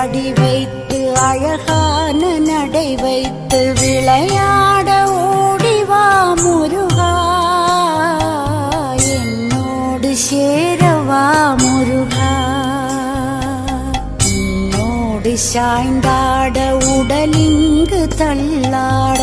அடி வைத்து அழகான நடை வைத்து விளையாட ஓடிவா முருகா, என்னோடு சேரவா முருகா. உன்னோடு சாய்ந்தாட உடலிங்கு தள்ளாட